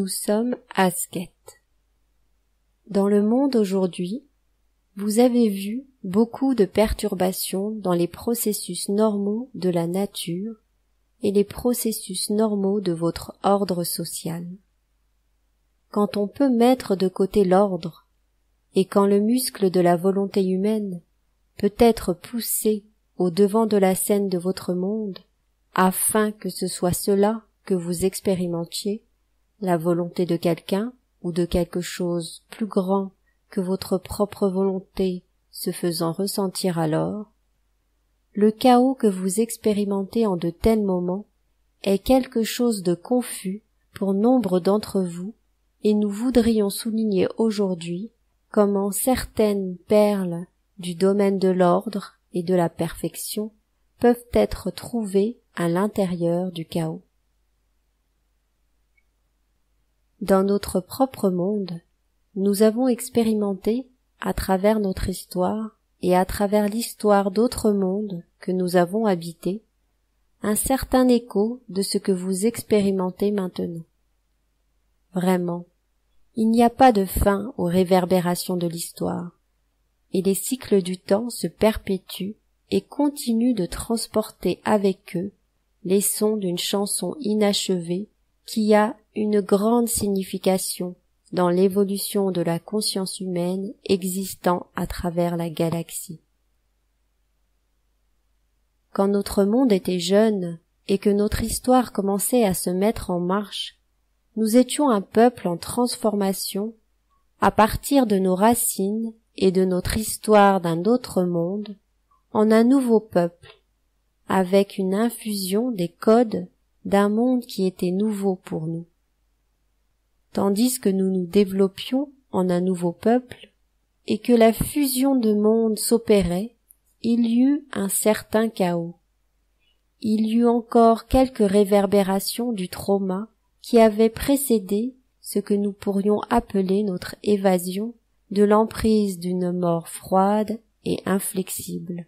nous sommes ascètes. Dans le monde aujourd'hui, vous avez vu beaucoup de perturbations dans les processus normaux de la nature et les processus normaux de votre ordre social. Quand on peut mettre de côté l'ordre, et quand le muscle de la volonté humaine peut être poussé au devant de la scène de votre monde, afin que ce soit cela que vous expérimentiez, la volonté de quelqu'un ou de quelque chose plus grand que votre propre volonté se faisant ressentir alors, le chaos que vous expérimentez en de tels moments est quelque chose de confus pour nombre d'entre vous, et nous voudrions souligner aujourd'hui comment certaines perles du domaine de l'ordre et de la perfection peuvent être trouvées à l'intérieur du chaos. Dans notre propre monde, nous avons expérimenté, à travers notre histoire et à travers l'histoire d'autres mondes que nous avons habités, un certain écho de ce que vous expérimentez maintenant. Vraiment, il n'y a pas de fin aux réverbérations de l'histoire, et les cycles du temps se perpétuent et continuent de transporter avec eux les sons d'une chanson inachevée qui a une grande signification dans l'évolution de la conscience humaine existant à travers la galaxie. Quand notre monde était jeune et que notre histoire commençait à se mettre en marche, nous étions un peuple en transformation à partir de nos racines et de notre histoire d'un autre monde en un nouveau peuple, avec une infusion des codes d'un monde qui était nouveau pour nous. Tandis que nous nous développions en un nouveau peuple et que la fusion de mondes s'opérait, il y eut un certain chaos. Il y eut encore quelques réverbérations du trauma qui avait précédé ce que nous pourrions appeler notre évasion de l'emprise d'une mort froide et inflexible.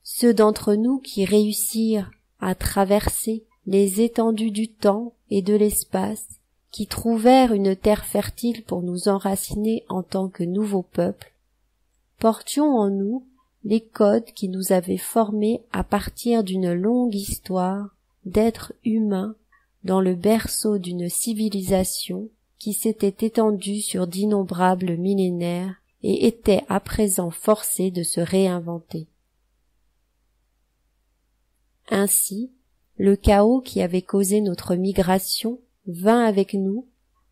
Ceux d'entre nous qui réussirent à traverser les étendues du temps et de l'espace, qui trouvèrent une terre fertile pour nous enraciner en tant que nouveau peuple, portions en nous les codes qui nous avaient formés à partir d'une longue histoire d'êtres humains dans le berceau d'une civilisation qui s'était étendue sur d'innombrables millénaires et était à présent forcée de se réinventer. Ainsi, le chaos qui avait causé notre migration vint avec nous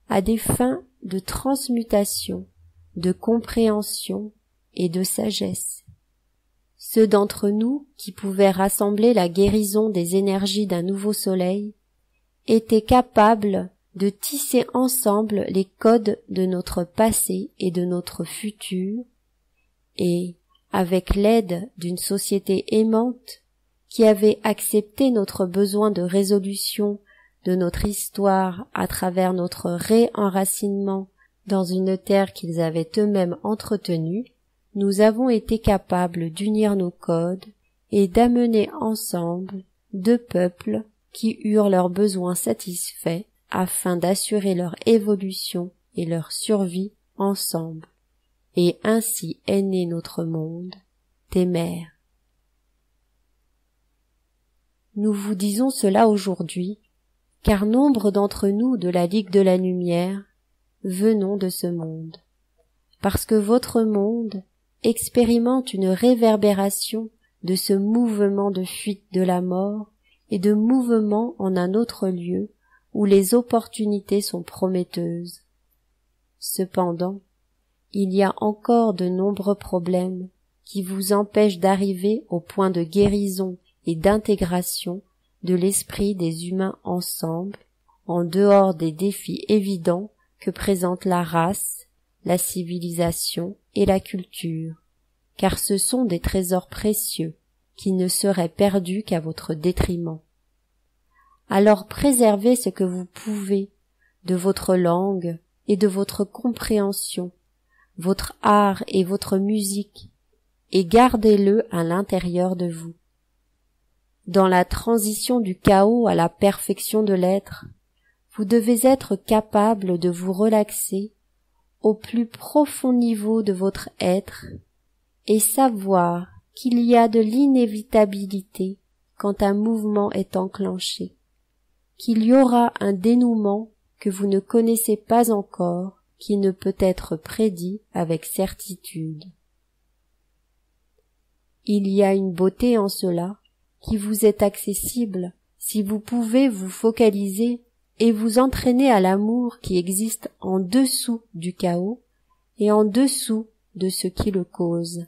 à des fins de transmutation, de compréhension et de sagesse. Ceux d'entre nous qui pouvaient rassembler la guérison des énergies d'un nouveau soleil étaient capables de tisser ensemble les codes de notre passé et de notre futur, et, avec l'aide d'une société aimante qui avait accepté notre besoin de résolution de notre histoire à travers notre réenracinement dans une terre qu'ils avaient eux-mêmes entretenue, nous avons été capables d'unir nos codes et d'amener ensemble deux peuples qui eurent leurs besoins satisfaits afin d'assurer leur évolution et leur survie ensemble. Et ainsi est né notre monde, Témère. Nous vous disons cela aujourd'hui, car nombre d'entre nous de la Ligue de la Lumière venons de ce monde, parce que votre monde expérimente une réverbération de ce mouvement de fuite de la mort et de mouvement en un autre lieu où les opportunités sont prometteuses. Cependant, il y a encore de nombreux problèmes qui vous empêchent d'arriver au point de guérison et d'intégration de l'esprit des humains ensemble, en dehors des défis évidents que présentent la race, la civilisation et la culture, car ce sont des trésors précieux qui ne seraient perdus qu'à votre détriment. Alors préservez ce que vous pouvez de votre langue et de votre compréhension, votre art et votre musique, et gardez-le à l'intérieur de vous. Dans la transition du chaos à la perfection de l'être, vous devez être capable de vous relaxer au plus profond niveau de votre être et savoir qu'il y a de l'inévitabilité quand un mouvement est enclenché, qu'il y aura un dénouement que vous ne connaissez pas encore, qui ne peut être prédit avec certitude. Il y a une beauté en cela qui vous est accessible si vous pouvez vous focaliser et vous entraîner à l'amour qui existe en dessous du chaos et en dessous de ce qui le cause.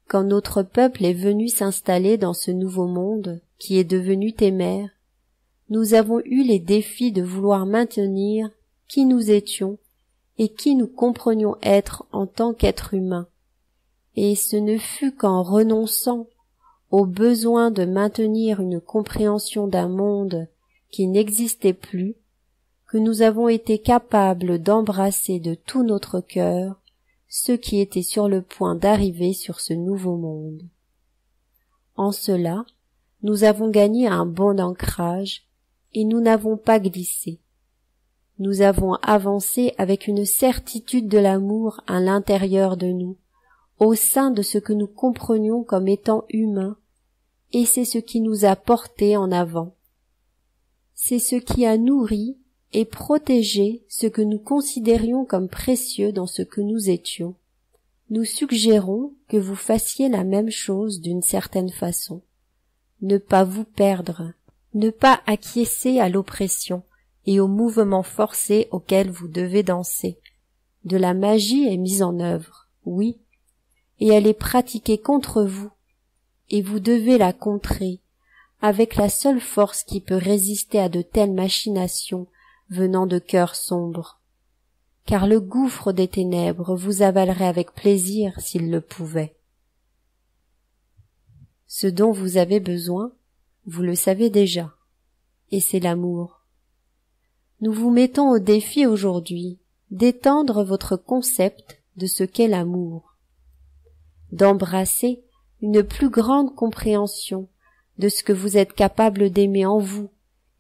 Quand notre peuple est venu s'installer dans ce nouveau monde qui est devenu témère, nous avons eu les défis de vouloir maintenir qui nous étions et qui nous comprenions être en tant qu'êtres humains, et ce ne fut qu'en renonçant au besoin de maintenir une compréhension d'un monde qui n'existait plus que nous avons été capables d'embrasser de tout notre cœur ceux qui étaient sur le point d'arriver sur ce nouveau monde. En cela, nous avons gagné un bon ancrage et nous n'avons pas glissé. Nous avons avancé avec une certitude de l'amour à l'intérieur de nous, au sein de ce que nous comprenions comme étant humain, et c'est ce qui nous a portés en avant. C'est ce qui a nourri et protégé ce que nous considérions comme précieux dans ce que nous étions. Nous suggérons que vous fassiez la même chose d'une certaine façon. Ne pas vous perdre, ne pas acquiescer à l'oppression et aux mouvements forcés auxquels vous devez danser. De la magie est mise en œuvre, oui, et elle est pratiquée contre vous, et vous devez la contrer avec la seule force qui peut résister à de telles machinations venant de cœurs sombres, car le gouffre des ténèbres vous avalerait avec plaisir s'il le pouvait. Ce dont vous avez besoin, vous le savez déjà, et c'est l'amour. Nous vous mettons au défi aujourd'hui d'étendre votre concept de ce qu'est l'amour, d'embrasser une plus grande compréhension de ce que vous êtes capable d'aimer en vous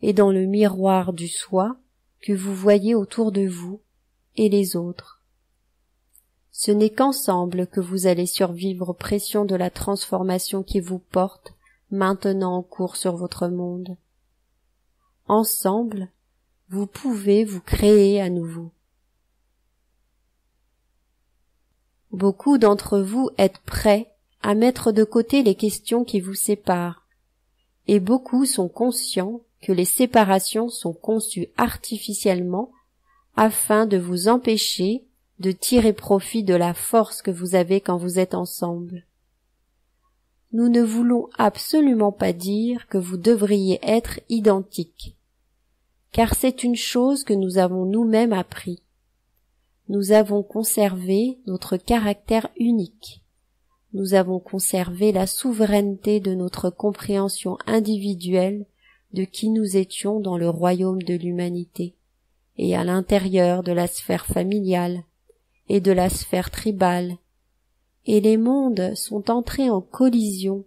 et dans le miroir du soi que vous voyez autour de vous et les autres. Ce n'est qu'ensemble que vous allez survivre aux pressions de la transformation qui vous porte maintenant en cours sur votre monde. Ensemble, vous pouvez vous créer à nouveau. Beaucoup d'entre vous êtes prêts à mettre de côté les questions qui vous séparent, et beaucoup sont conscients que les séparations sont conçues artificiellement afin de vous empêcher de tirer profit de la force que vous avez quand vous êtes ensemble. Nous ne voulons absolument pas dire que vous devriez être identiques, car c'est une chose que nous avons nous-mêmes appris. Nous avons conservé notre caractère unique. Nous avons conservé la souveraineté de notre compréhension individuelle de qui nous étions dans le royaume de l'humanité et à l'intérieur de la sphère familiale et de la sphère tribale, et les mondes sont entrés en collision.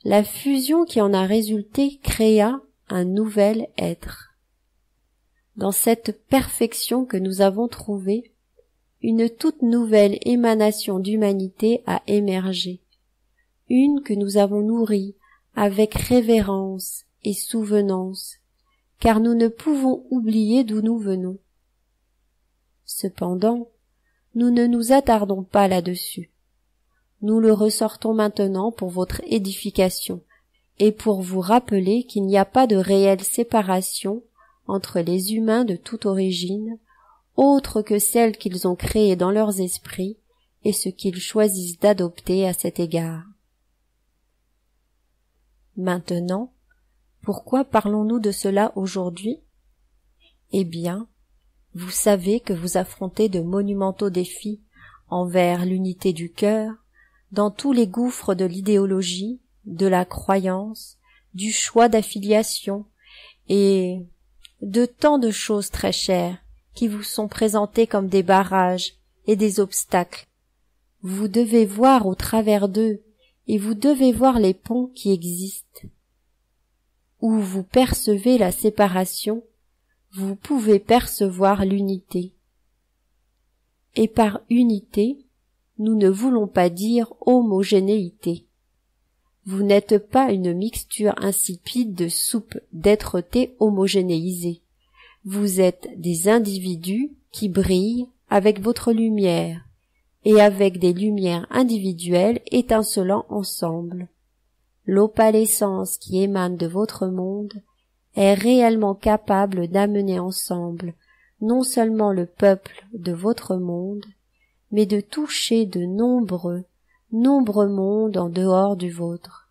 La fusion qui en a résulté créa un nouvel être. Dans cette perfection que nous avons trouvée, une toute nouvelle émanation d'humanité a émergé, une que nous avons nourrie avec révérence et souvenance, car nous ne pouvons oublier d'où nous venons. Cependant, nous ne nous attardons pas là-dessus. Nous le ressortons maintenant pour votre édification et pour vous rappeler qu'il n'y a pas de réelle séparation entre les humains de toute origine, autre que celle qu'ils ont créée dans leurs esprits et ce qu'ils choisissent d'adopter à cet égard. Maintenant, pourquoi parlons-nous de cela aujourd'hui? Eh bien, vous savez que vous affrontez de monumentaux défis envers l'unité du cœur, dans tous les gouffres de l'idéologie, de la croyance, du choix d'affiliation et de tant de choses très chères qui vous sont présentées comme des barrages et des obstacles. Vous devez voir au travers d'eux et vous devez voir les ponts qui existent. où vous percevez la séparation, vous pouvez percevoir l'unité. Et par unité, nous ne voulons pas dire homogénéité. Vous n'êtes pas une mixture insipide de soupe d'être-té homogénéisée. Vous êtes des individus qui brillent avec votre lumière et avec des lumières individuelles étincelant ensemble. L'opalescence qui émane de votre monde est réellement capable d'amener ensemble non seulement le peuple de votre monde, mais de toucher de nombreux mondes en dehors du vôtre.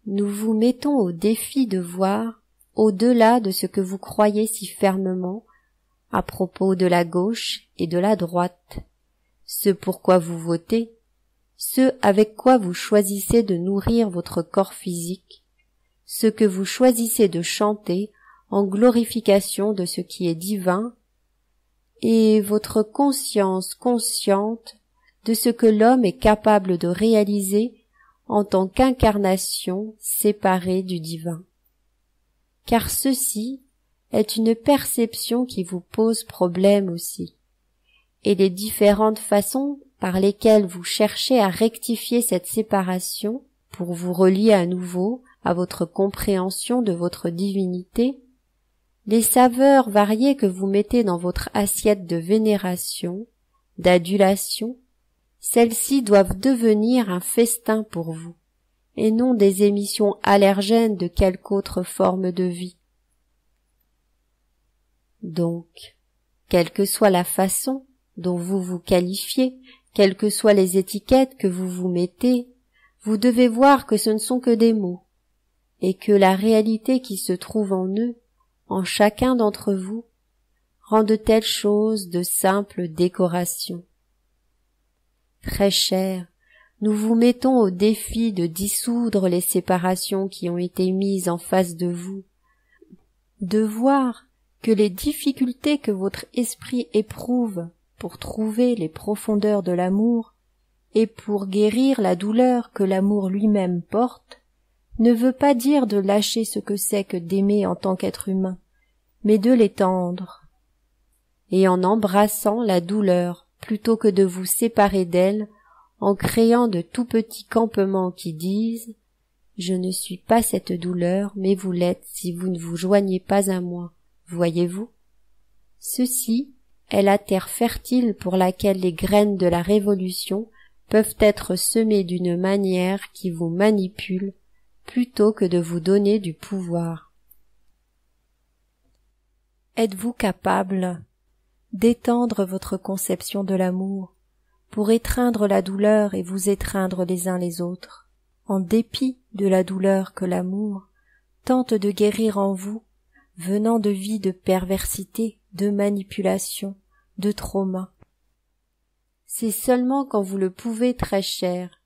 Nous vous mettons au défi de voir au-delà de ce que vous croyez si fermement à propos de la gauche et de la droite, ce pourquoi vous votez, ce avec quoi vous choisissez de nourrir votre corps physique, ce que vous choisissez de chanter en glorification de ce qui est divin, et votre conscience consciente de ce que l'homme est capable de réaliser en tant qu'incarnation séparée du divin. Car ceci est une perception qui vous pose problème aussi, et les différentes façons par lesquelles vous cherchez à rectifier cette séparation pour vous relier à nouveau à votre compréhension de votre divinité, les saveurs variées que vous mettez dans votre assiette de vénération, d'adulation, celles-ci doivent devenir un festin pour vous, et non des émissions allergènes de quelque autre forme de vie. Donc, quelle que soit la façon dont vous vous qualifiez, quelles que soient les étiquettes que vous vous mettez, vous devez voir que ce ne sont que des mots, et que la réalité qui se trouve en eux, en chacun d'entre vous, rend de telles choses de simples décorations. Très cher, nous vous mettons au défi de dissoudre les séparations qui ont été mises en face de vous, de voir que les difficultés que votre esprit éprouve pour trouver les profondeurs de l'amour et pour guérir la douleur que l'amour lui-même porte, ne veut pas dire de lâcher ce que c'est que d'aimer en tant qu'être humain, mais de l'étendre. Et en embrassant la douleur, plutôt que de vous séparer d'elle, en créant de tout petits campements qui disent « Je ne suis pas cette douleur, mais vous l'êtes si vous ne vous joignez pas à moi. » Voyez-vous? Ceci est la terre fertile pour laquelle les graines de la révolution peuvent être semées d'une manière qui vous manipule plutôt que de vous donner du pouvoir. Êtes-vous capable d'étendre votre conception de l'amour pour étreindre la douleur et vous étreindre les uns les autres, en dépit de la douleur que l'amour tente de guérir en vous, venant de vies de perversité, de manipulation, de trauma. C'est seulement quand vous le pouvez, très cher,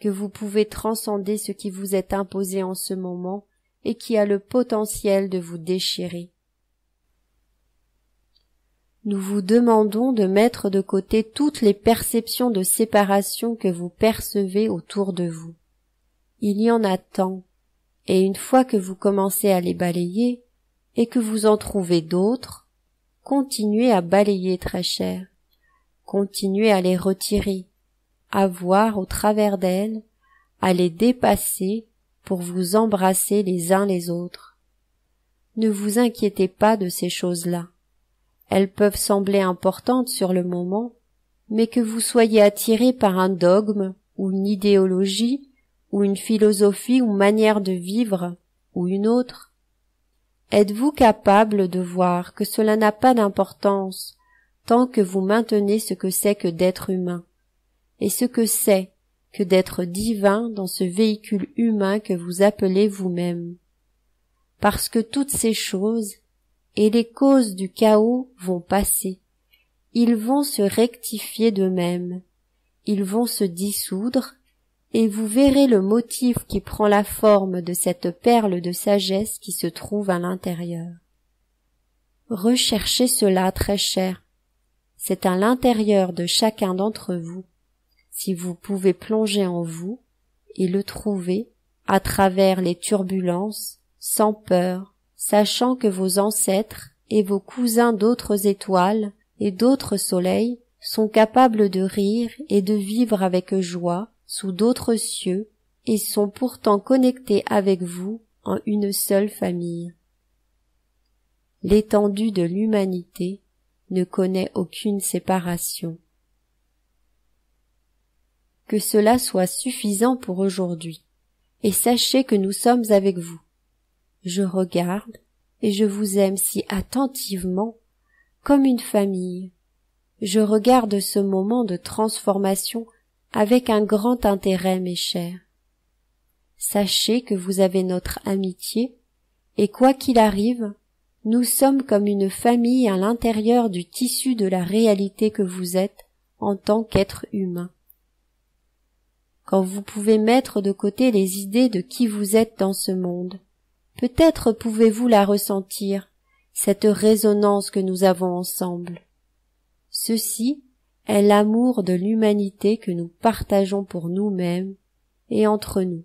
que vous pouvez transcender ce qui vous est imposé en ce moment et qui a le potentiel de vous déchirer. Nous vous demandons de mettre de côté toutes les perceptions de séparation que vous percevez autour de vous. Il y en a tant, et une fois que vous commencez à les balayer, et que vous en trouvez d'autres, continuez à balayer, très cher, continuez à les retirer, à voir au travers d'elles, à les dépasser pour vous embrasser les uns les autres. Ne vous inquiétez pas de ces choses-là. Elles peuvent sembler importantes sur le moment, mais que vous soyez attiré par un dogme, ou une idéologie, ou une philosophie ou manière de vivre, ou une autre, êtes-vous capable de voir que cela n'a pas d'importance tant que vous maintenez ce que c'est que d'être humain, et ce que c'est que d'être divin dans ce véhicule humain que vous appelez vous-même? Parce que toutes ces choses et les causes du chaos vont passer, ils vont se rectifier d'eux-mêmes, ils vont se dissoudre, et vous verrez le motif qui prend la forme de cette perle de sagesse qui se trouve à l'intérieur. Recherchez cela, très cher. C'est à l'intérieur de chacun d'entre vous. Si vous pouvez plonger en vous et le trouver, à travers les turbulences, sans peur, sachant que vos ancêtres et vos cousins d'autres étoiles et d'autres soleils sont capables de rire et de vivre avec joie sous d'autres cieux et sont pourtant connectés avec vous en une seule famille. L'étendue de l'humanité ne connaît aucune séparation. Que cela soit suffisant pour aujourd'hui, et sachez que nous sommes avec vous. Je regarde et je vous aime si attentivement, comme une famille. Je regarde ce moment de transformation avec un grand intérêt, mes chers. Sachez que vous avez notre amitié, et quoi qu'il arrive, nous sommes comme une famille à l'intérieur du tissu de la réalité que vous êtes en tant qu'être humain. Quand vous pouvez mettre de côté les idées de qui vous êtes dans ce monde, peut-être pouvez-vous la ressentir, cette résonance que nous avons ensemble. Ceci est l'amour de l'humanité que nous partageons pour nous-mêmes et entre nous.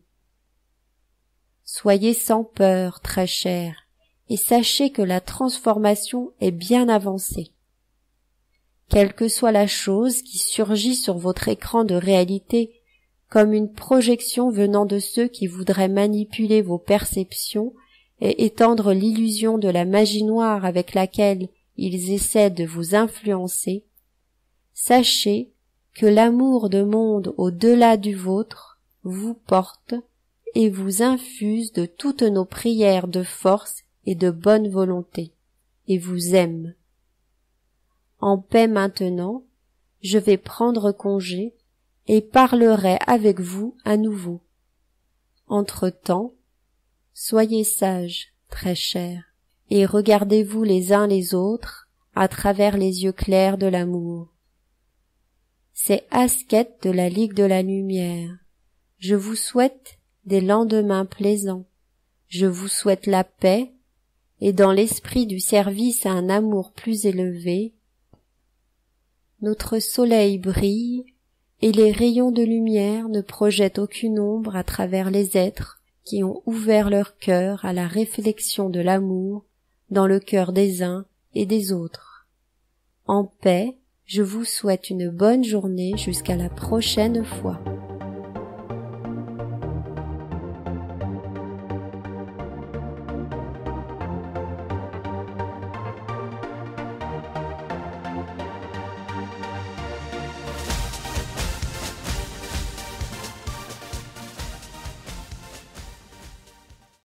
Soyez sans peur, très chers, et sachez que la transformation est bien avancée. Quelle que soit la chose qui surgit sur votre écran de réalité, comme une projection venant de ceux qui voudraient manipuler vos perceptions et étendre l'illusion de la magie noire avec laquelle ils essaient de vous influencer, sachez que l'amour de monde au-delà du vôtre vous porte et vous infuse de toutes nos prières de force et de bonne volonté, et vous aime. En paix maintenant, je vais prendre congé et parlerai avec vous à nouveau. Entre-temps, soyez sages, très chers, et regardez-vous les uns les autres à travers les yeux clairs de l'amour. C'est Asket de la Ligue de la Lumière. Je vous souhaite des lendemains plaisants. Je vous souhaite la paix, et dans l'esprit du service à un amour plus élevé, notre soleil brille, et les rayons de lumière ne projettent aucune ombre à travers les êtres qui ont ouvert leur cœur à la réflexion de l'amour dans le cœur des uns et des autres. En paix, je vous souhaite une bonne journée jusqu'à la prochaine fois.